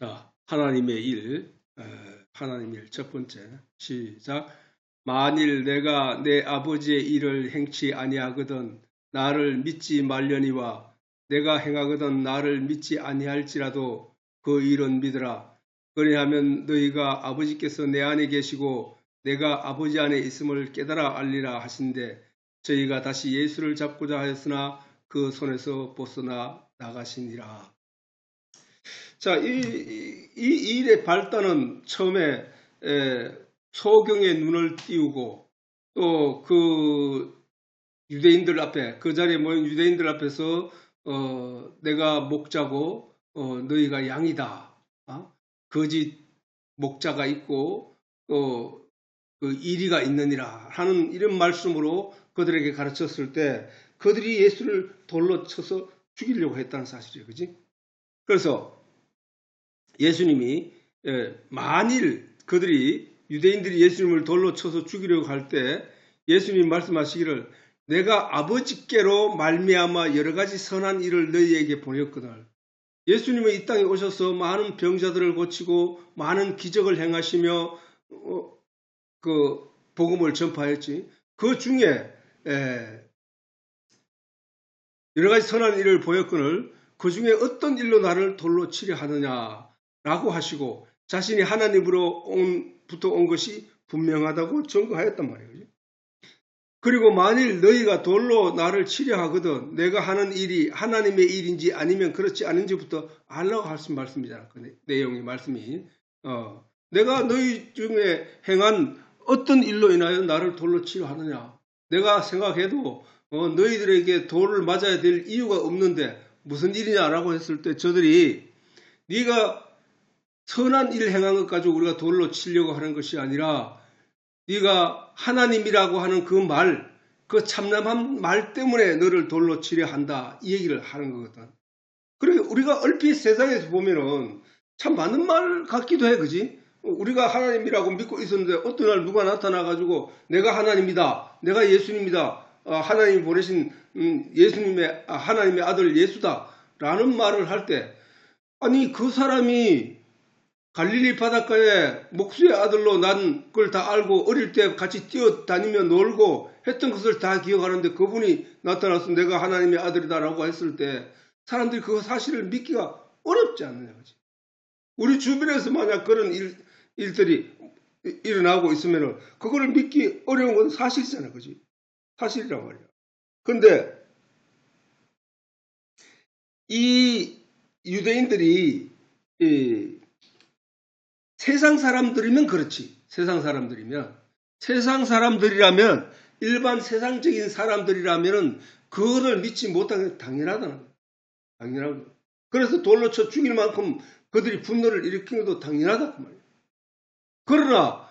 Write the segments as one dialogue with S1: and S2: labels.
S1: 자, 하나님의 일, 하나님의 일 첫 번째, 시작. 만일 내가 내 아버지의 일을 행치 아니하거든 나를 믿지 말려니와 내가 행하거든 나를 믿지 아니할지라도 그 일은 믿으라. 그리하면 너희가 아버지께서 내 안에 계시고 내가 아버지 안에 있음을 깨달아 알리라 하신대 저희가 다시 예수를 잡고자 하였으나 그 손에서 벗어나 나가시니라. 자, 이 일의 발단은 처음에 소경의 눈을 띄우고 또 그 유대인들 앞에, 그 자리에 모인 유대인들 앞에서 내가 목자고 너희가 양이다. 거짓 목자가 있고 그 이리가 있느니라 하는 이런 말씀으로 그들에게 가르쳤을 때 그들이 예수를 돌로 쳐서 죽이려고 했다는 사실이에요. 그지? 그래서 예수님이 만일 그들이 유대인들이 예수님을 돌로 쳐서 죽이려고 할 때 예수님이 말씀하시기를 내가 아버지께로 말미암아 여러 가지 선한 일을 너희에게 보냈거늘. 예수님은 이 땅에 오셔서 많은 병자들을 고치고 많은 기적을 행하시며 그 복음을 전파했지. 그 중에 여러 가지 선한 일을 보였거늘 그 중에 어떤 일로 나를 돌로 치려 하느냐라고 하시고 자신이 하나님으로부터 온 것이 분명하다고 증거하였단 말이에요. 그리고 만일 너희가 돌로 나를 치려 하거든 내가 하는 일이 하나님의 일인지 아니면 그렇지 않은지부터 알라고 하신 말씀이잖아. 그 내용의 말씀이. 내가 너희 중에 행한 어떤 일로 인하여 나를 돌로 치려 하느냐. 내가 생각해도 너희들에게 돌을 맞아야 될 이유가 없는데 무슨 일이냐라고 했을 때 저들이 네가 선한 일을 행한 것 가지고 우리가 돌로 치려고 하는 것이 아니라 네가 하나님이라고 하는 그 말, 그 참남한 말 때문에 너를 돌로 치려 한다. 이 얘기를 하는 거거든. 그러니까 우리가 얼핏 세상에서 보면은 참 맞는 말 같기도 해. 그지? 우리가 하나님이라고 믿고 있었는데 어떤 날 누가 나타나가지고 내가 하나님이다. 내가 예수님이다. 하나님이 보내신 예수님의 하나님의 아들 예수다. 라는 말을 할 때 아니 그 사람이 갈릴리 바닷가에 목수의 아들로 난 걸 다 알고 어릴 때 같이 뛰어다니며 놀고 했던 것을 다 기억하는데 그분이 나타나서 내가 하나님의 아들이다라고 했을 때 사람들이 그 사실을 믿기가 어렵지 않느냐. 그치? 우리 주변에서 만약 그런 일들이 일어나고 있으면 그거를 믿기 어려운 건 사실이잖아. 그지? 사실이란 말이야. 근데 이 유대인들이 세상 사람들이면 그렇지. 세상 사람들이라면 일반 세상적인 사람들이라면 그거를 믿지 못하는 게 당연하다는 거야. 당연한 거야. 그래서 돌로 쳐 죽일 만큼 그들이 분노를 일으키는 것도 당연하다 그 말이야. 그러나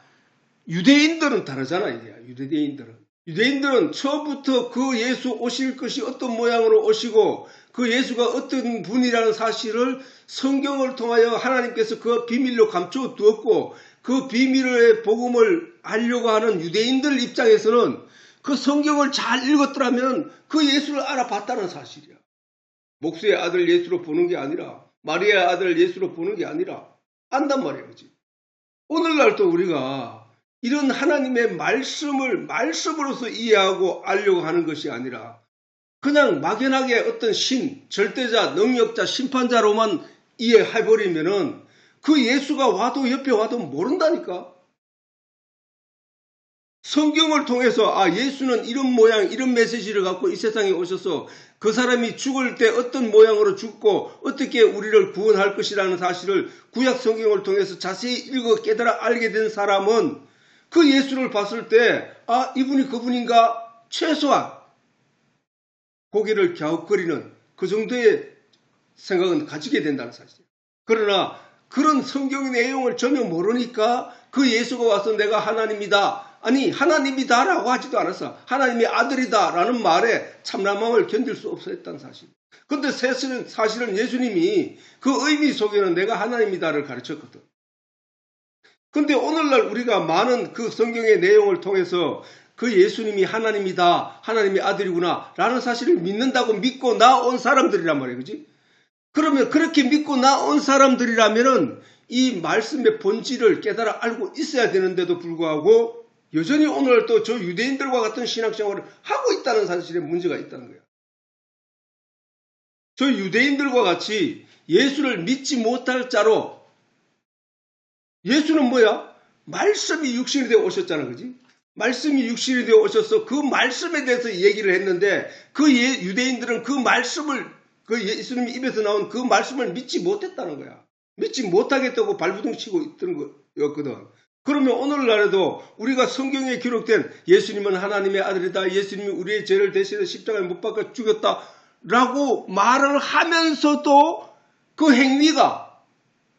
S1: 유대인들은 다르잖아. 이게. 유대인들은 처음부터 그 예수 오실 것이 어떤 모양으로 오시고 그 예수가 어떤 분이라는 사실을 성경을 통하여 하나님께서 그 비밀로 감춰 두었고 그 비밀의 복음을 하려고 하는 유대인들 입장에서는 그 성경을 잘 읽었더라면 그 예수를 알아봤다는 사실이야. 목수의 아들 예수로 보는 게 아니라 마리아의 아들 예수로 보는 게 아니라 안단 말이야. 그렇지? 오늘날도 우리가 이런 하나님의 말씀을 말씀으로서 이해하고 알려고 하는 것이 아니라 그냥 막연하게 어떤 신, 절대자, 능력자, 심판자로만 이해해버리면은 그 예수가 와도 옆에 와도 모른다니까. 성경을 통해서 예수는 이런 모양, 이런 메시지를 갖고 이 세상에 오셔서 그 사람이 죽을 때 어떤 모양으로 죽고 어떻게 우리를 구원할 것이라는 사실을 구약 성경을 통해서 자세히 읽어 깨달아 알게 된 사람은 그 예수를 봤을 때 이분이 그분인가 최소한 고개를 갸웃거리는 그 정도의 생각은 가지게 된다는 사실이에요. 그러나 그런 성경의 내용을 전혀 모르니까 그 예수가 와서 내가 하나님이다. 아니 하나님이다라고 하지도 않았어. 하나님의 아들이다라는 말에 참남함을 견딜 수 없었다는 사실. 그런데 사실은 예수님이 그 의미 속에는 내가 하나님이다를 가르쳤거든. 근데 오늘날 우리가 많은 그 성경의 내용을 통해서 그 예수님이 하나님이다, 하나님의 아들이구나 라는 사실을 믿는다고 믿고 나온 사람들이란 말이에요. 그지? 그러면 그렇게 믿고 나온 사람들이라면은 이 말씀의 본질을 깨달아 알고 있어야 되는데도 불구하고 여전히 오늘 또 저 유대인들과 같은 신앙생활을 하고 있다는 사실에 문제가 있다는 거예요. 저 유대인들과 같이 예수를 믿지 못할 자로, 예수는 뭐야? 말씀이 육신이 되어 오셨잖아, 그지? 말씀이 육신이 되어 오셔서 그 말씀에 대해서 얘기를 했는데 그 유대인들은 그 말씀을, 그 예수님 입에서 나온 그 말씀을 믿지 못했다는 거야. 믿지 못하겠다고 발부둥 치고 있던 거였거든. 그러면 오늘날에도 우리가 성경에 기록된 예수님은 하나님의 아들이다, 예수님이 우리의 죄를 대신해 십자가에 못 박아 죽였다 라고 말을 하면서도 그 행위가,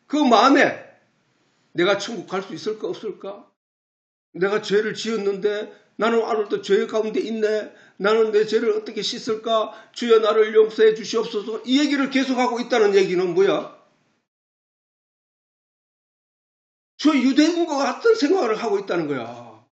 S1: 그 마음에 내가 천국 갈 수 있을까 없을까? 내가 죄를 지었는데 나는 오늘도 죄 가운데 있네. 나는 내 죄를 어떻게 씻을까? 주여 나를 용서해 주시옵소서. 이 얘기를 계속하고 있다는 얘기는 뭐야? 저 유대인과 같은 생각을 하고 있다는 거야.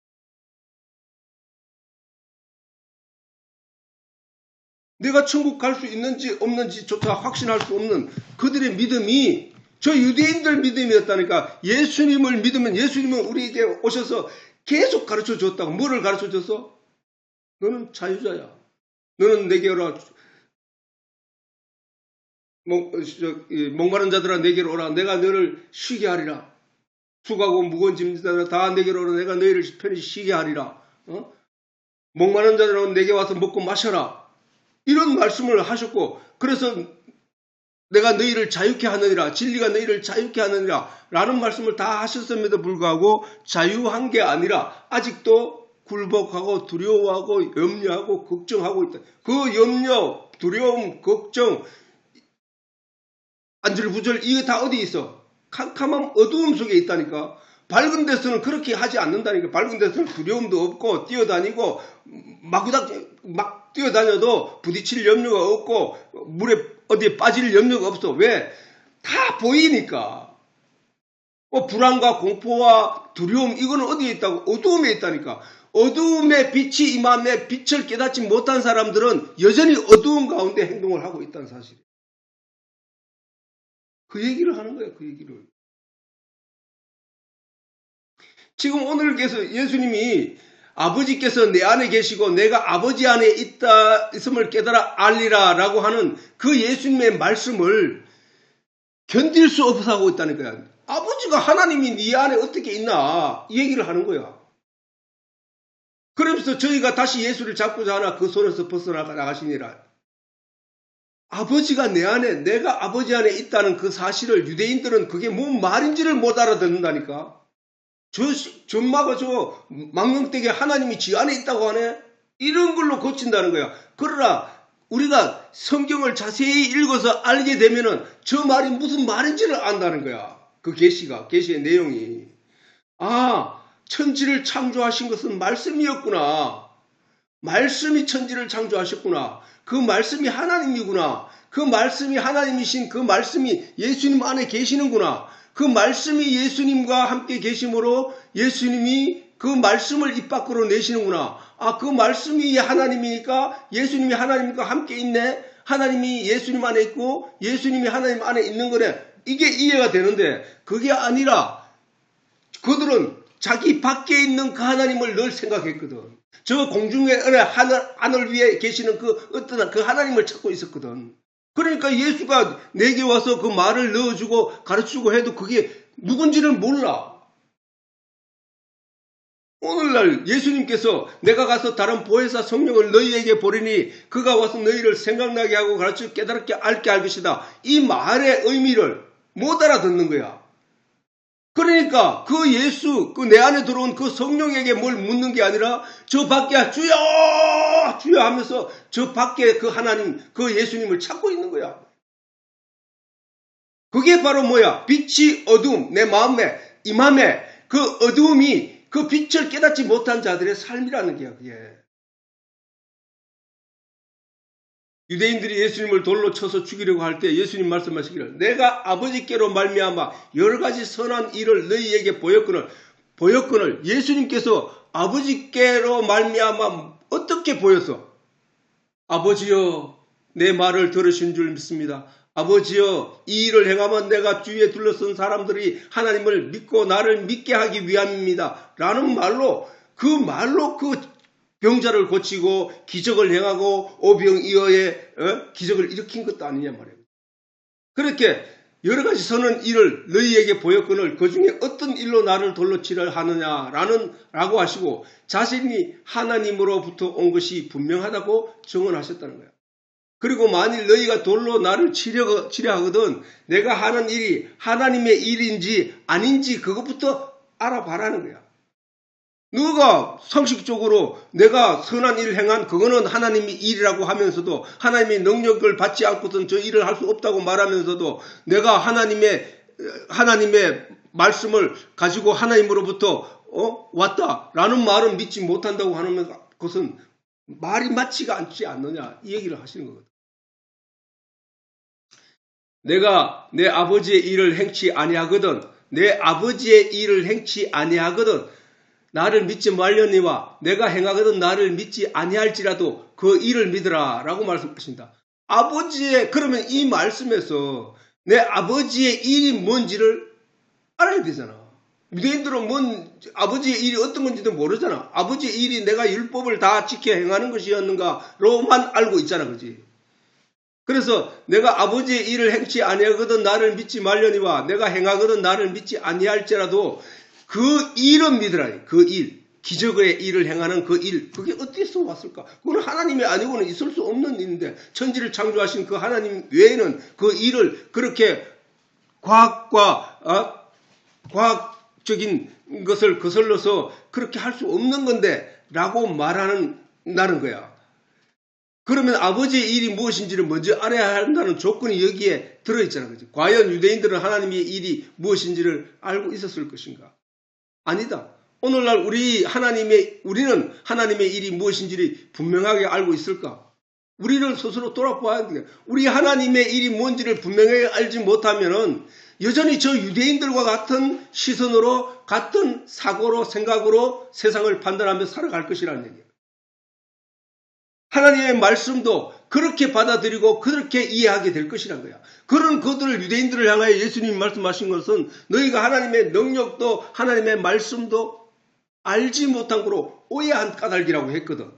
S1: 내가 천국 갈 수 있는지 없는지조차 확신할 수 없는 그들의 믿음이 저 유대인들 믿음이었다니까. 예수님을 믿으면 예수님은 우리에게 오셔서 계속 가르쳐 줬다고. 뭐를 가르쳐 줬어? 너는 자유자야. 너는 내게 오라. 목마른 자들아 내게로 오라. 내가 너를 쉬게 하리라. 수고하고 무거운 짐진 자들아 다 내게로 오라. 내가 너희를 편히 쉬게 하리라. 목마른 자들아 내게 와서 먹고 마셔라. 이런 말씀을 하셨고, 그래서 내가 너희를 자유케 하느니라, 진리가 너희를 자유케 하느니라 라는 말씀을 다 하셨음에도 불구하고 자유한 게 아니라 아직도 굴복하고 두려워하고 염려하고 걱정하고 있다. 그 염려, 두려움, 걱정, 안절부절 이게 다 어디 있어? 캄캄한 어두움 속에 있다니까. 밝은 데서는 그렇게 하지 않는다니까. 밝은 데서는 두려움도 없고 뛰어다니고 막 뛰어다녀도 부딪힐 염려가 없고 물에 어디에 빠질 염려가 없어. 왜? 다 보이니까. 불안과 공포와 두려움 이거는 어디에 있다고? 어두움에 있다니까. 어두움의 빛이 임함에 빛을 깨닫지 못한 사람들은 여전히 어두움 가운데 행동을 하고 있다는 사실. 그 얘기를 하는 거야. 그 얘기를. 지금 오늘 예수님이 아버지께서 내 안에 계시고 내가 아버지 안에 있음을 깨달아 알리라 라고 하는 그 예수님의 말씀을 견딜 수 없어서 하고 있다는 거야. 아버지가 하나님이 네 안에 어떻게 있나 이 얘기를 하는 거야. 그러면서 저희가 다시 예수를 잡고자 하나 그 손에서 벗어나가시니라. 아버지가 내 안에, 내가 아버지 안에 있다는 그 사실을 유대인들은 그게 뭔 말인지를 못 알아듣는다니까. 전마가 저 망령되게 하나님이 지 안에 있다고 하네? 이런 걸로 고친다는 거야. 그러나 우리가 성경을 자세히 읽어서 알게 되면은 저 말이 무슨 말인지를 안다는 거야. 그 계시의 내용이. 천지를 창조하신 것은 말씀이었구나. 말씀이 천지를 창조하셨구나. 그 말씀이 하나님이구나. 그 말씀이 하나님이신 그 말씀이 예수님 안에 계시는구나. 그 말씀이 예수님과 함께 계심으로 예수님이 그 말씀을 입 밖으로 내시는구나. 그 말씀이 하나님이니까 예수님이 하나님과 함께 있네. 하나님이 예수님 안에 있고 예수님이 하나님 안에 있는 거네. 이게 이해가 되는데 그게 아니라 그들은 자기 밖에 있는 그 하나님을 늘 생각했거든. 저 공중의 은혜 하늘 위에 계시는 그 어떤 그 하나님을 찾고 있었거든. 그러니까 예수가 내게 와서 그 말을 넣어주고 가르치고 해도 그게 누군지는 몰라. 오늘날 예수님께서 내가 가서 다른 보혜사 성령을 너희에게 보리니 그가 와서 너희를 생각나게 하고 가르치고 깨달게 알게 할 것이다. 이 말의 의미를 못 알아듣는 거야. 그러니까 그 예수, 그 내 안에 들어온 그 성령에게 뭘 묻는 게 아니라 저 밖에 주여! 주여 하면서 저 밖에 그 하나님, 그 예수님을 찾고 있는 거야. 그게 바로 뭐야? 빛이 어두움, 내 마음에, 이 마음에 그 어두움이 그 빛을 깨닫지 못한 자들의 삶이라는 게야, 그게. 유대인들이 예수님을 돌로 쳐서 죽이려고 할 때 예수님 말씀하시기를 내가 아버지께로 말미암아 여러 가지 선한 일을 너희에게 보였거늘 예수님께서 아버지께로 말미암아 어떻게 보였어? 아버지여 내 말을 들으신 줄 믿습니다. 아버지여, 이 일을 행하면 내가 주위에 둘러선 사람들이 하나님을 믿고 나를 믿게 하기 위함입니다. 라는 말로 그 병자를 고치고 기적을 행하고 오병이어의 기적을 일으킨 것도 아니냐 말이에요. 그렇게 여러 가지 선한 일을 너희에게 보였거늘 그 중에 어떤 일로 나를 돌로 치려 하느냐라고 하시고 자신이 하나님으로부터 온 것이 분명하다고 증언하셨다는 거예요. 그리고 만일 너희가 돌로 나를 치려 하거든 내가 하는 일이 하나님의 일인지 아닌지 그것부터 알아봐라는 거야. 너가 상식적으로 내가 선한 일을 행한 그거는 하나님의 일이라고 하면서도 하나님의 능력을 받지 않고선 저 일을 할 수 없다고 말하면서도 내가 하나님의 말씀을 가지고 하나님으로부터 왔다라는 말은 믿지 못한다고 하는 것은 말이 맞지가 않지 않느냐 이 얘기를 하시는 거거든. 내가 내 아버지의 일을 행치 아니하거든 내 아버지의 일을 행치 아니하거든 나를 믿지 말려니와 내가 행하거든 나를 믿지 아니할지라도 그 일을 믿으라 라고 말씀하십니다. 그러면 이 말씀에서 내 아버지의 일이 뭔지를 알아야 되잖아. 유대인들은 아버지의 일이 어떤 건지도 모르잖아. 아버지의 일이 내가 율법을 다 지켜 행하는 것이었는가로만 알고 있잖아. 그렇지? 그래서 내가 아버지의 일을 행치 아니하거든 나를 믿지 말려니와 내가 행하거든 나를 믿지 아니할지라도 그 일은 믿으라. 그 일. 기적의 일을 행하는 그 일. 그게 어디서 왔을까? 그건 하나님이 아니고는 있을 수 없는 일인데 천지를 창조하신 그 하나님 외에는 그 일을 그렇게 과학적인 것을 거슬러서 그렇게 할 수 없는 건데 라고 말하는 거야. 그러면 아버지의 일이 무엇인지를 먼저 알아야 한다는 조건이 여기에 들어있잖아. 그치? 과연 유대인들은 하나님의 일이 무엇인지를 알고 있었을 것인가? 아니다. 오늘날 우리는 하나님의 일이 무엇인지를 분명하게 알고 있을까? 우리를 스스로 돌아봐야 돼. 우리 하나님의 일이 뭔지를 분명하게 알지 못하면은 여전히 저 유대인들과 같은 시선으로, 같은 사고로, 생각으로 세상을 판단하며 살아갈 것이라는 얘기예요. 하나님의 말씀도 그렇게 받아들이고 그렇게 이해하게 될 것이란 거야. 그런 그들을 유대인들을 향하여 예수님이 말씀하신 것은 너희가 하나님의 능력도 하나님의 말씀도 알지 못한 거로 오해한 까닭이라고 했거든.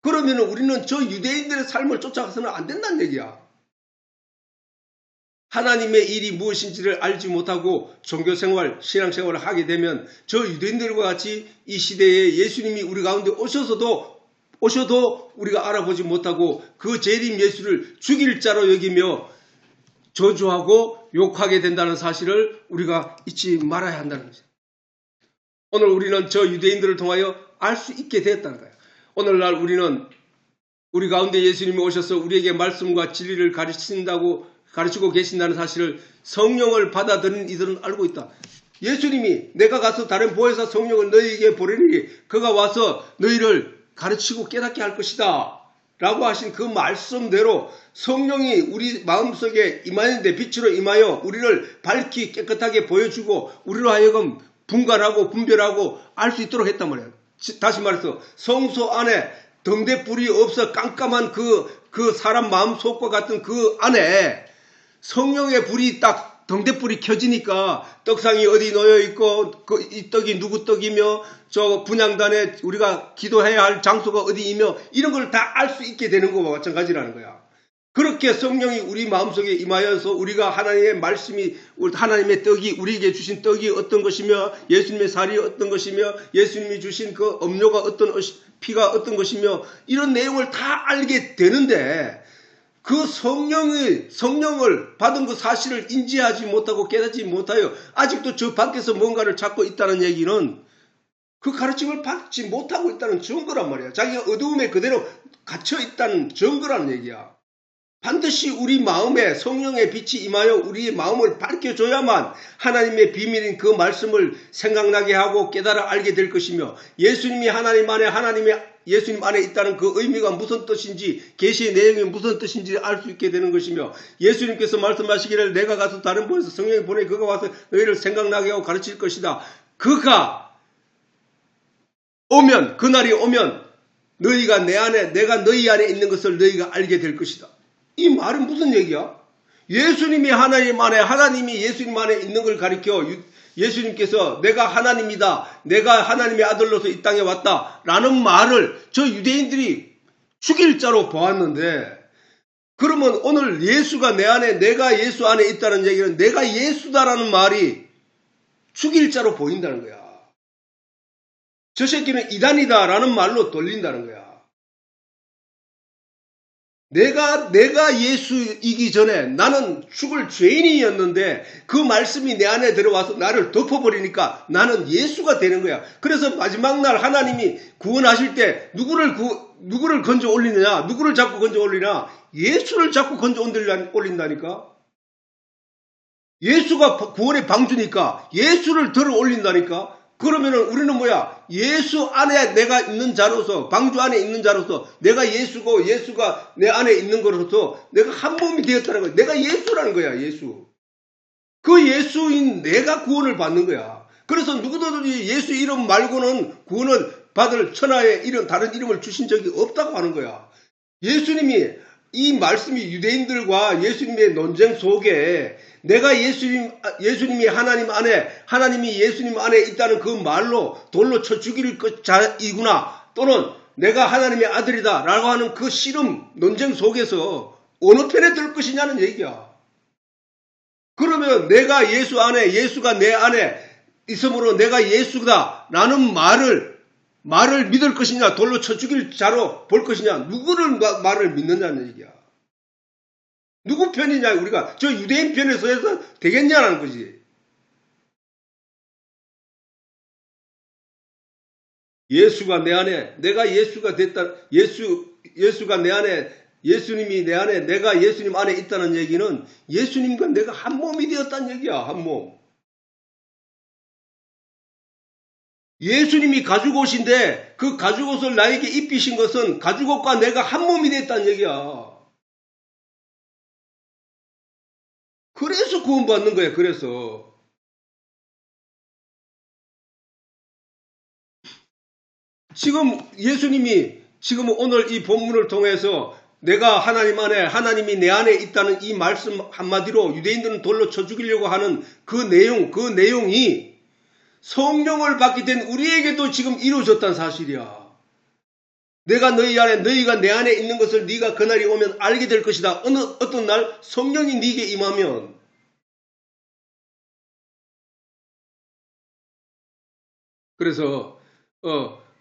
S1: 그러면 우리는 저 유대인들의 삶을 쫓아가서는 안 된다는 얘기야. 하나님의 일이 무엇인지를 알지 못하고 종교생활, 신앙생활을 하게 되면 저 유대인들과 같이 이 시대에 예수님이 우리 가운데 오셔도 우리가 알아보지 못하고 그 재림 예수를 죽일 자로 여기며 저주하고 욕하게 된다는 사실을 우리가 잊지 말아야 한다는 거죠. 오늘 우리는 저 유대인들을 통하여 알 수 있게 되었다는 거예요. 오늘날 우리는 우리 가운데 예수님이 오셔서 우리에게 말씀과 진리를 가르치고 계신다는 사실을 성령을 받아들인 이들은 알고 있다. 예수님이 내가 가서 다른 보혜사 성령을 너희에게 보내니 그가 와서 너희를 가르치고 깨닫게 할 것이다 라고 하신 그 말씀대로 성령이 우리 마음속에 임하는데 빛으로 임하여 우리를 밝히 깨끗하게 보여주고 우리로 하여금 분간하고 분별하고 알 수 있도록 했단 말이에요. 다시 말해서 성소 안에 등대불이 없어 깜깜한 그 사람 마음속과 같은 그 안에 성령의 불이 딱 등대불이 켜지니까 떡상이 어디 놓여 있고 이 떡이 누구 떡이며 저 분향단에 우리가 기도해야 할 장소가 어디이며 이런 걸 다 알 수 있게 되는 것과 마찬가지라는 거야. 그렇게 성령이 우리 마음속에 임하여서 우리가 하나님의 말씀이 하나님의 떡이 우리에게 주신 떡이 어떤 것이며 예수님의 살이 어떤 것이며 예수님이 주신 그 음료가 피가 어떤 것이며 이런 내용을 다 알게 되는데 그 성령을 받은 그 사실을 인지하지 못하고 깨닫지 못하여 아직도 저 밖에서 뭔가를 찾고 있다는 얘기는 그 가르침을 받지 못하고 있다는 증거란 말이야. 자기가 어두움에 그대로 갇혀 있다는 증거라는 얘기야. 반드시 우리 마음에 성령의 빛이 임하여 우리의 마음을 밝혀줘야만 하나님의 비밀인 그 말씀을 생각나게 하고 깨달아 알게 될 것이며 예수님이 예수님 안에 있다는 그 의미가 무슨 뜻인지 계시의 내용이 무슨 뜻인지 알 수 있게 되는 것이며 예수님께서 말씀하시기를 내가 가서 다른 분에서 성령이 보내 그가 와서 너희를 생각나게 하고 가르칠 것이다. 그가 오면 그날이 오면 너희가 내가 너희 안에 있는 것을 너희가 알게 될 것이다. 이 말은 무슨 얘기야? 예수님이 하나님 안에, 하나님이 예수님 안에 있는 걸 가리켜 예수님께서 내가 하나님이다, 내가 하나님의 아들로서 이 땅에 왔다 라는 말을 저 유대인들이 죽일 자로 보았는데, 그러면 오늘 예수가 내 안에, 내가 예수 안에 있다는 얘기는 내가 예수다라는 말이 죽일 자로 보인다는 거야. 저 새끼는 이단이다라는 말로 돌린다는 거야. 내가 예수이기 전에 나는 죽을 죄인이었는데 그 말씀이 내 안에 들어와서 나를 덮어버리니까 나는 예수가 되는 거야. 그래서 마지막 날 하나님이 구원하실 때 누구를 건져 올리느냐? 누구를 자꾸 건져 올리냐? 예수를 자꾸 건져 올린다니까. 예수가 구원의 방주니까 예수를 들어 올린다니까. 그러면은 우리는 뭐야? 예수 안에 내가 있는 자로서, 방주 안에 있는 자로서, 내가 예수고 예수가 내 안에 있는 거로서 내가 한 몸이 되었다는 거야. 내가 예수라는 거야, 예수. 그 예수인 내가 구원을 받는 거야. 그래서 누구든지 예수 이름 말고는 구원을 받을 천하의 이름, 다른 이름을 주신 적이 없다고 하는 거야. 예수님이, 이 말씀이 유대인들과 예수님의 논쟁 속에 내가 예수님이 하나님 안에, 하나님이 예수님 안에 있다는 그 말로 돌로 쳐 죽일 자이구나, 또는 내가 하나님의 아들이다 라고 하는 그 씨름 논쟁 속에서 어느 편에 들 것이냐는 얘기야. 그러면 내가 예수 안에, 예수가 내 안에 있으므로 내가 예수다 라는 말을 믿을 것이냐, 돌로 쳐 죽일 자로 볼 것이냐, 누구를 말을 믿느냐는 얘기야. 누구 편이냐, 우리가 저 유대인 편에서 해서 되겠냐는 거지. 예수가 내 안에, 내가 예수가 됐다, 예수가 내 안에, 예수님이 내 안에, 내가 예수님 안에 있다는 얘기는 예수님과 내가 한 몸이 되었다는 얘기야, 한 몸. 예수님이 가죽옷인데 그 가죽옷을 나에게 입히신 것은 가죽옷과 내가 한 몸이 됐다는 얘기야. 그래서 구원받는 거야. 그래서 지금 예수님이 지금 오늘 이 본문을 통해서 내가 하나님 안에, 하나님이 내 안에 있다는 이 말씀 한마디로 유대인들은 돌로 쳐 죽이려고 하는 그 내용이 성령을 받게 된 우리에게도 지금 이루어졌다는 사실이야. 내가 너희 안에, 너희가 내 안에 있는 것을 네가 그날이 오면 알게 될 것이다. 어떤 날 성령이 네게 임하면. 그래서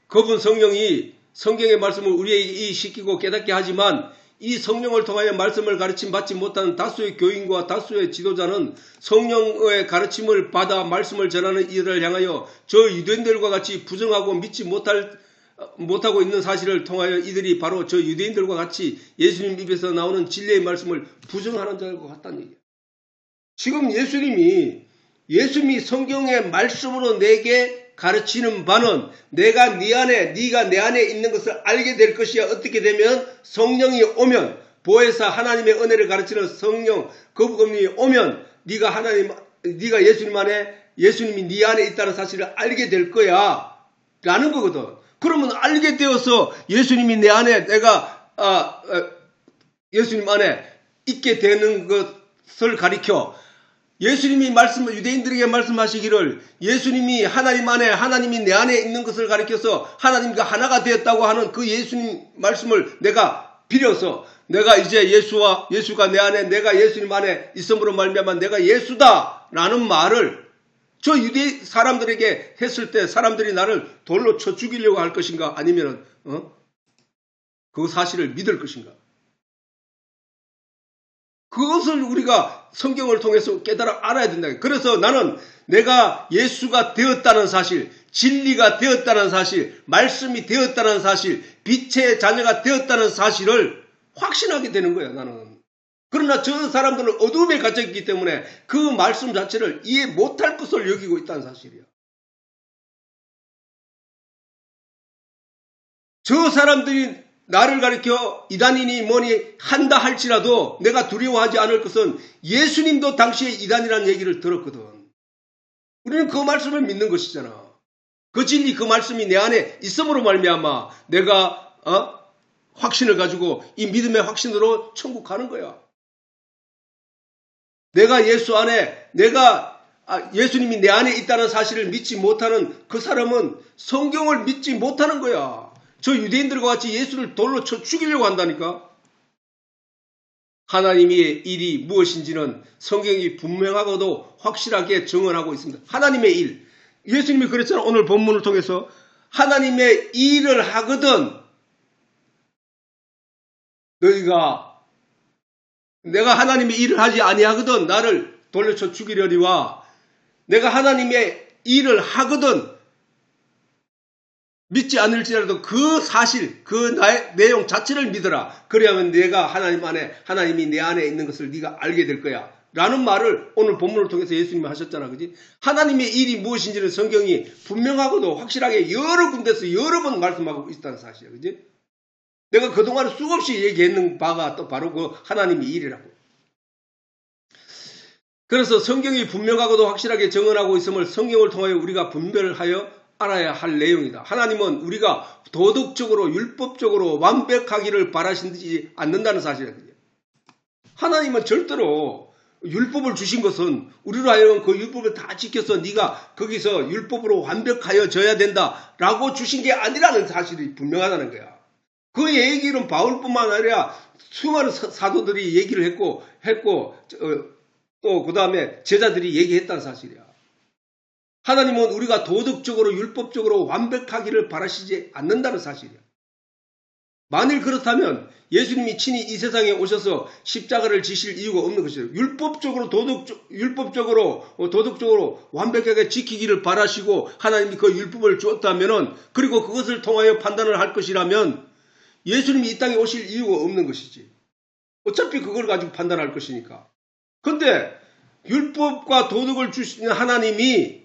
S1: 그분 성령이 성경의 말씀을 우리에게 이식히고 깨닫게 하지만 이 성령을 통하여 말씀을 가르침 받지 못하는 다수의 교인과 다수의 지도자는 성령의 가르침을 받아 말씀을 전하는 이들을 향하여 저 유대인들과 같이 부정하고 믿지 못하고 있는 사실을 통하여 이들이 바로 저 유대인들과 같이 예수님 입에서 나오는 진리의 말씀을 부정하는 자일 것 같다는 얘기예요. 지금 예수님이 성경의 말씀으로 내게 가르치는 바는 내가 네 안에, 네가 내 안에 있는 것을 알게 될 것이야. 어떻게 되면 성령이 오면, 보혜사 하나님의 은혜를 가르치는 성령, 거부금이 오면 네가 예수님 안에, 예수님이 네 안에 있다는 사실을 알게 될 거야 라는 거거든. 그러면 알게 되어서 예수님이 내 안에, 내가 예수님 안에 있게 되는 것을 가리켜 예수님이 유대인들에게 말씀하시기를 예수님이 하나님 안에, 하나님이 내 안에 있는 것을 가리켜서 하나님과 하나가 되었다고 하는 그 예수님 말씀을 내가 빌어서 내가 이제 예수가 내 안에, 내가 예수님 안에 있음으로 말미암아 내가 예수다 라는 말을 저 유대 사람들에게 했을 때 사람들이 나를 돌로 쳐 죽이려고 할 것인가, 아니면 그 사실을 믿을 것인가. 그것을 우리가 성경을 통해서 깨달아 알아야 된다. 그래서 나는 내가 예수가 되었다는 사실, 진리가 되었다는 사실, 말씀이 되었다는 사실, 빛의 자녀가 되었다는 사실을 확신하게 되는 거야, 나는. 그러나 저 사람들은 어둠에 갇혀있기 때문에 그 말씀 자체를 이해 못할 것을 여기고 있다는 사실이야. 저 사람들이 나를 가리켜 이단이니 뭐니 한다 할지라도 내가 두려워하지 않을 것은 예수님도 당시에 이단이라는 얘기를 들었거든. 우리는 그 말씀을 믿는 것이잖아. 그 진리, 그 말씀이 내 안에 있음으로 말미암아 내가 확신을 가지고 이 믿음의 확신으로 천국 가는 거야. 내가 예수 안에, 예수님이 내 안에 있다는 사실을 믿지 못하는 그 사람은 성경을 믿지 못하는 거야. 저 유대인들과 같이 예수를 돌로 쳐 죽이려고 한다니까. 하나님의 일이 무엇인지는 성경이 분명하고도 확실하게 증언하고 있습니다. 하나님의 일. 예수님이 그랬잖아. 오늘 본문을 통해서 하나님의 일을 하거든 내가 하나님의 일을 하지 아니하거든 나를 돌려쳐 죽이려니와 내가 하나님의 일을 하거든 믿지 않을지라도 그 사실, 그 나의 내용 자체를 믿어라. 그래야만 내가 하나님이 내 안에 있는 것을 네가 알게 될 거야. 라는 말을 오늘 본문을 통해서 예수님이 하셨잖아. 그지? 하나님의 일이 무엇인지는 성경이 분명하고도 확실하게 여러 군데서 여러 번 말씀하고 있다는 사실이야. 그지? 내가 그동안 수없이 얘기했는 바가 또 바로 그 하나님의 일이라고. 그래서 성경이 분명하고도 확실하게 증언하고 있음을 성경을 통하여 우리가 분별하여 알아야 할 내용이다. 하나님은 우리가 도덕적으로 율법적으로 완벽하기를 바라시지 않는다는 사실이에요. 하나님은 절대로 율법을 주신 것은 우리로 하여금 그 율법을 다 지켜서 네가 거기서 율법으로 완벽하여져야 된다라고 주신 게 아니라는 사실이 분명하다는 거야. 그 얘기는 바울뿐만 아니라 수많은 사도들이 얘기를 했고 또 그 다음에 제자들이 얘기했다는 사실이야. 하나님은 우리가 도덕적으로 율법적으로 완벽하기를 바라시지 않는다는 사실이야. 만일 그렇다면 예수님이 친히 이 세상에 오셔서 십자가를 지실 이유가 없는 것이에요. 율법적으로 도덕적으로 완벽하게 지키기를 바라시고 하나님이 그 율법을 주었다면은 그리고 그것을 통하여 판단을 할 것이라면 예수님이 이 땅에 오실 이유가 없는 것이지. 어차피 그걸 가지고 판단할 것이니까. 근데 율법과 도덕을 주시는 하나님이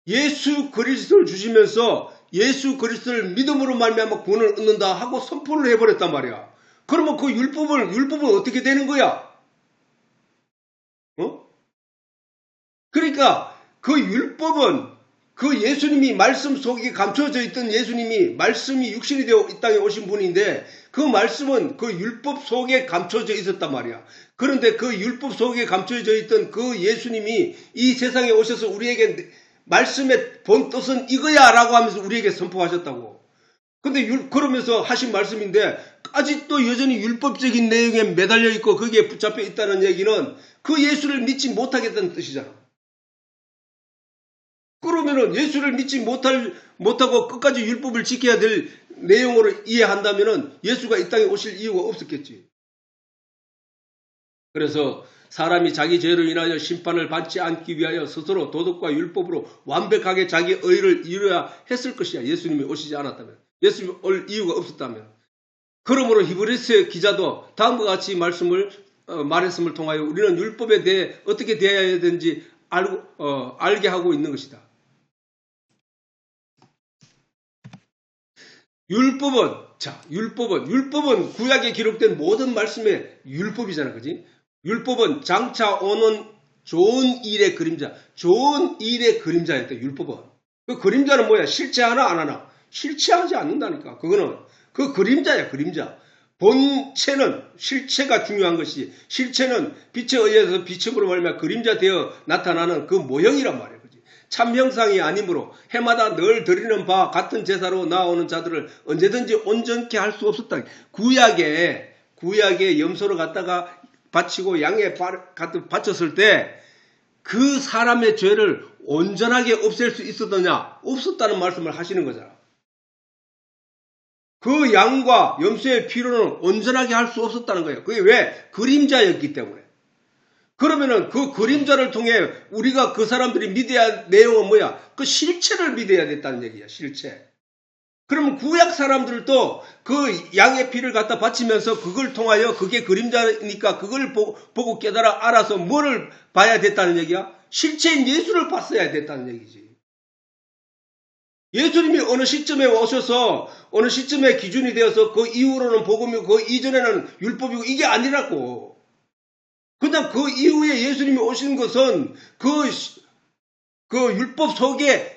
S1: 예수 그리스도를 주시면서 예수 그리스도를 믿음으로 말미암아 구원을 얻는다 하고 선포를 해버렸단 말이야. 그러면 그 율법은 어떻게 되는 거야? 그러니까 그 율법은 그 예수님이 말씀 속에 감춰져 있던 예수님이 말씀이 육신이 되어 이 땅에 오신 분인데 그 말씀은 그 율법 속에 감춰져 있었단 말이야. 그런데 그 율법 속에 감춰져 있던 그 예수님이 이 세상에 오셔서 우리에게 말씀의 본 뜻은 이거야 라고 하면서 우리에게 선포하셨다고. 근데 그러면서 하신 말씀인데 아직도 여전히 율법적인 내용에 매달려 있고 거기에 붙잡혀 있다는 얘기는 그 예수를 믿지 못하겠다는 뜻이잖아. 그러면은 예수를 믿지 못하고 끝까지 율법을 지켜야 될 내용으로 이해한다면은 예수가 이 땅에 오실 이유가 없었겠지. 그래서 사람이 자기 죄로 인하여 심판을 받지 않기 위하여 스스로 도덕과 율법으로 완벽하게 자기 의를 이루어야 했을 것이야. 예수님이 오시지 않았다면. 예수님이 올 이유가 없었다면. 그러므로 히브리서 기자도 다음과 같이 말했음을 통하여 우리는 율법에 대해 어떻게 대해야 되는지 알게 하고 있는 것이다. 율법은 구약에 기록된 모든 말씀의 율법이잖아. 그지? 율법은 장차 오는 좋은 일의 그림자였다. 율법은. 그 그림자는 뭐야? 실체하나 안 하나? 실체하지 않는다니까. 그 그림자야. 그림자. 본체는 실체가 중요한 것이 실체는 빛에 의해서 비침으로 말미암아 그림자 되어 나타나는 그 모형이란 말이야. 그지? 참 형상이 아니므로 해마다 늘 드리는 바 같은 제사로 나오는 자들을 언제든지 온전케 할 수 없었다. 구약에 염소를 갖다가 바치고 양에 바쳤을 때 그 사람의 죄를 온전하게 없앨 수 있었느냐? 없었다는 말씀을 하시는 거잖아. 그 양과 염소의 피로는 온전하게 할 수 없었다는 거예요. 그게 왜? 그림자였기 때문에. 그러면은 그 그림자를 통해 우리가 그 사람들이 믿어야 할 내용은 뭐야? 그 실체를 믿어야 됐다는 얘기야. 실체. 그러면 구약 사람들도 그 양의 피를 갖다 바치면서 그걸 통하여 그게 그림자니까 그걸 보고 깨달아 알아서 뭐를 봐야 됐다는 얘기야? 실체인 예수를 봤어야 됐다는 얘기지. 예수님이 어느 시점에 오셔서 어느 시점에 기준이 되어서 그 이후로는 복음이고 그 이전에는 율법이고 이게 아니라고. 그냥 그 이후에 예수님이 오신 것은 그 율법 속에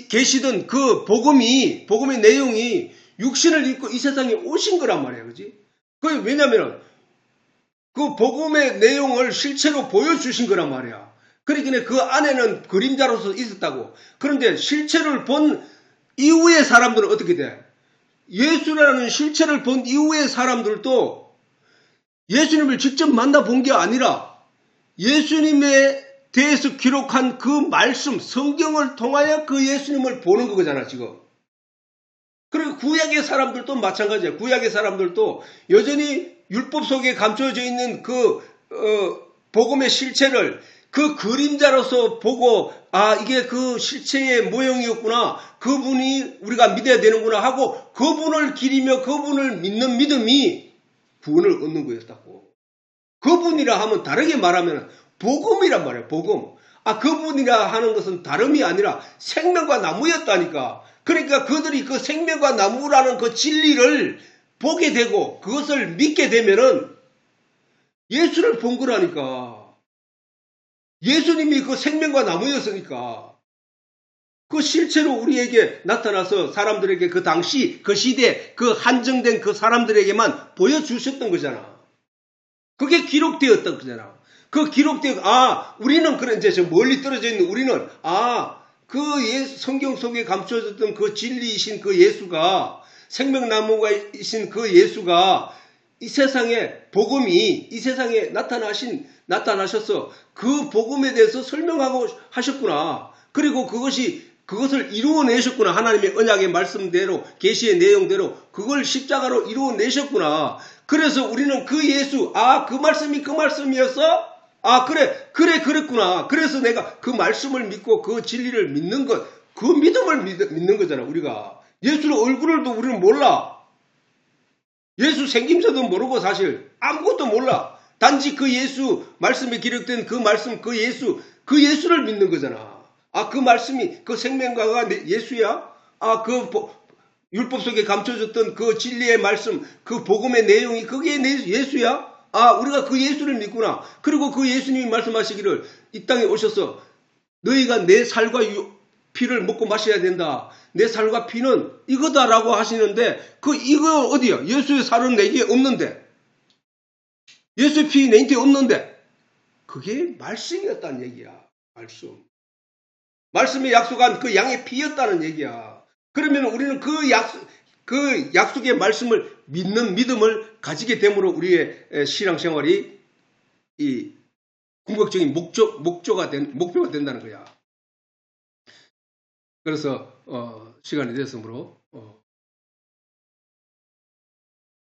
S1: 계시던 그 복음의 내용이 육신을 입고 이 세상에 오신 거란 말이야. 그지? 왜냐면 그 복음의 내용을 실체로 보여주신 거란 말이야. 그러니까 그 안에는 그림자로서 있었다고. 그런데 실체를 본 이후의 사람들은 어떻게 돼? 예수라는 실체를 본 이후의 사람들도 예수님을 직접 만나본 게 아니라 예수님에 대해서 기록한 그 말씀, 성경을 통하여 그 예수님을 보는 거잖아, 지금. 그리고 구약의 사람들도 마찬가지야. 구약의 사람들도 여전히 율법 속에 감춰져 있는 그 복음의 실체를 그 그림자로서 보고 이게 그 실체의 모형이었구나. 그분이 우리가 믿어야 되는구나 하고 그분을 기리며 그분을 믿는 믿음이 구원을 얻는 거였다고. 그분이라 하면 다르게 말하면 복음이란 말이에요. 복음. 그분이라 하는 것은 다름이 아니라 생명과 나무였다니까. 그러니까 그들이 그 생명과 나무라는 그 진리를 보게 되고 그것을 믿게 되면은 예수를 본 거라니까. 예수님이 그 생명과 나무였으니까. 그 실체로 우리에게 나타나서 사람들에게 그 당시, 그 시대, 그 한정된 그 사람들에게만 보여주셨던 거잖아. 그게 기록되었던 거잖아. 그 우리는 그래, 이제 저 멀리 떨어져 있는 우리는, 성경 속에 감춰졌던 그 진리이신 그 예수가, 생명나무가이신 그 예수가 이 세상에 복음이 이 세상에 나타나셔서 그 복음에 대해서 설명하고 하셨구나. 그리고 그것을 이루어내셨구나. 하나님의 언약의 말씀대로, 계시의 내용대로 그걸 십자가로 이루어내셨구나. 그래서 우리는 그 예수, 그 말씀이 그 말씀이었어? 그랬구나. 그래서 내가 그 말씀을 믿고 그 진리를 믿는 것, 그 믿음을 믿는 거잖아, 우리가. 예수의 얼굴을도 우리는 몰라. 예수 생김새도 모르고 사실 아무것도 몰라. 단지 그 예수, 말씀에 기록된 그 말씀, 그 예수를 믿는 거잖아. 그 말씀이, 그 생명가가 예수야? 율법 속에 감춰졌던 그 진리의 말씀, 그 복음의 내용이 그게 예수야? 우리가 그 예수를 믿구나. 그리고 그 예수님이 말씀하시기를 이 땅에 오셔서 너희가 내 살과 피를 먹고 마셔야 된다. 내 살과 피는 이거다라고 하시는데 이거 어디야? 예수의 살은 내게 없는데. 예수의 피 내게 없는데. 그게 말씀이었다는 얘기야. 말씀. 말씀에 약속한 그 양의 피였다는 얘기야. 그러면 우리는 그 약속의 말씀을 믿는 믿음을 가지게 됨으로 우리의 신앙생활이 이 궁극적인 목표가 된다는 거야. 그래서 시간이 됐으므로